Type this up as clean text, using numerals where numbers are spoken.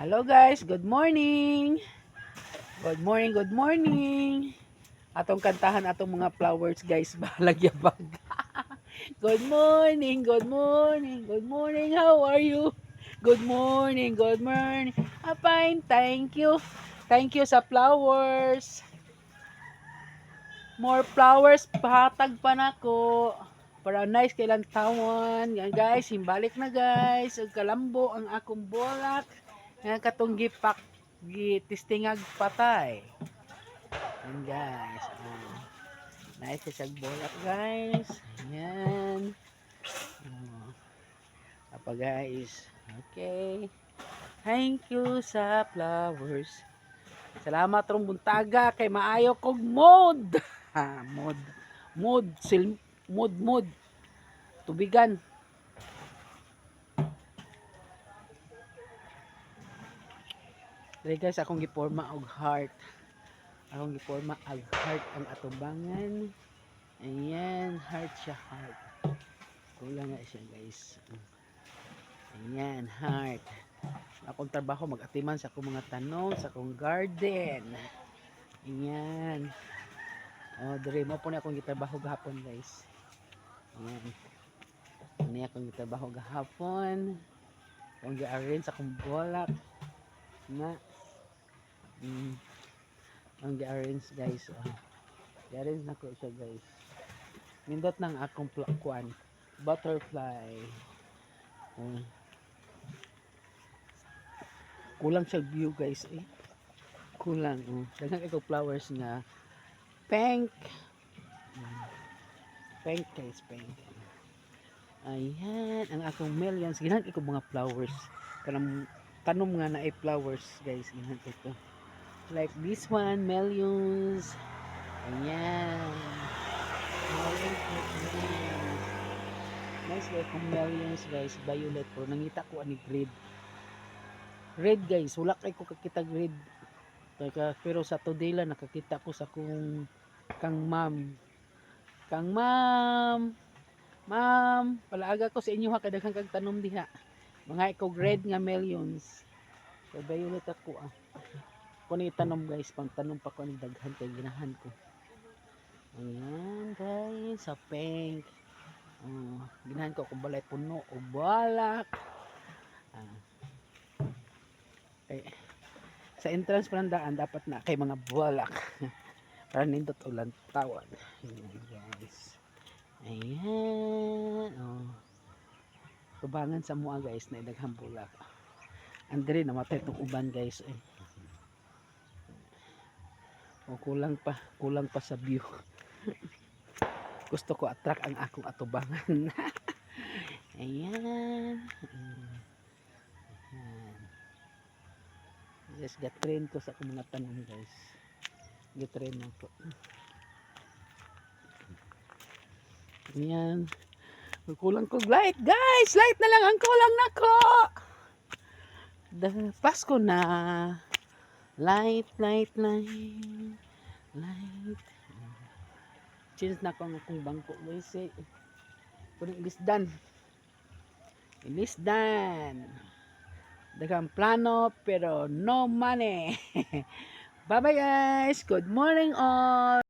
Hello guys, good morning. Good morning, good morning. Atong kantahan atong mga flowers guys, bahalag yabag. Good morning, good morning, good morning. How are you? Good morning, good morning. I'm fine, thank you. Thank you sa flowers. More flowers, pahatag pa nako. Para nice kailang tawon. Yan guys, himbalik na guys. Ug kalambo ang akong bolak. Nga katong gipak gitistingag patay. Yan guys. Nice sa bolak guys. Yan. Apa guys. Okay. Thank you sa flowers. Salamat rong buntaga kay maayo kog mod. Mod. Mod. Tubigan. Dili guys akong giporma og heart. Akong giporma og heart ang atubangan. Ayan, heart siya, heart. Kulang na siya guys. Ayan, heart. Akong trabaho mag-atiman sa akong mga tanong, sa akong garden. Ayan. Oh, dire mo po na akong gitrabaho gahapon guys. Ayan. Ini akong gitrabaho gahapon. Akong gi-arrange sa akong bolak. Na. Ang gi-arrange guys. Oh. Gi-arrange na ko siya guys. Nindot ng akong kuan. Butterfly. Kulang siya view guys eh. Kulang. Daghang ikaw flowers nga pink. Pink guys, pink. Ayan, ang akong millions. Ginahan ko mga flowers. Kanang tanom nga na ay flowers guys. Ginahan ito. Like this one, millions. Ayan. Nice like kung millions guys. Violet po. Nangita ko ani red. Red guys. Wala kay ko kakita red. Pero sa today lang nakakita ko sa kung kang ma'am. Kang ma'am. Ma'am, palaaga ko sa inyo ha, kadaghang kag tanom diha. Mga ikaw red nga millions. So violet ako ah. Kung itanom guys, pang tanom pa ko ng daghan kay ginahan ko. Ayan guys, sa pink. Ginahan ko kung balay puno o balak. Okay. Sa entrance pa ng daan, dapat na kay mga balak. Para nindot ulan tawan. Ayan guys. Ayan. Tubangan sa mua guys na idaghang bulak. Andre namatay itong uban guys eh. Kulang pa sa view. Gusto ko attract ang akong atubangan. Ayan. Yes, ga-train ko sa akong mga tanong guys. Ga-train ako. Ayan. Kulang ko light guys. Light na lang ang kulang nako. Pasko na. Light. Change na ko ang bangko guys eh. Kuning ilisdan. Daghang plano pero no money. Bye bye guys. Good morning all.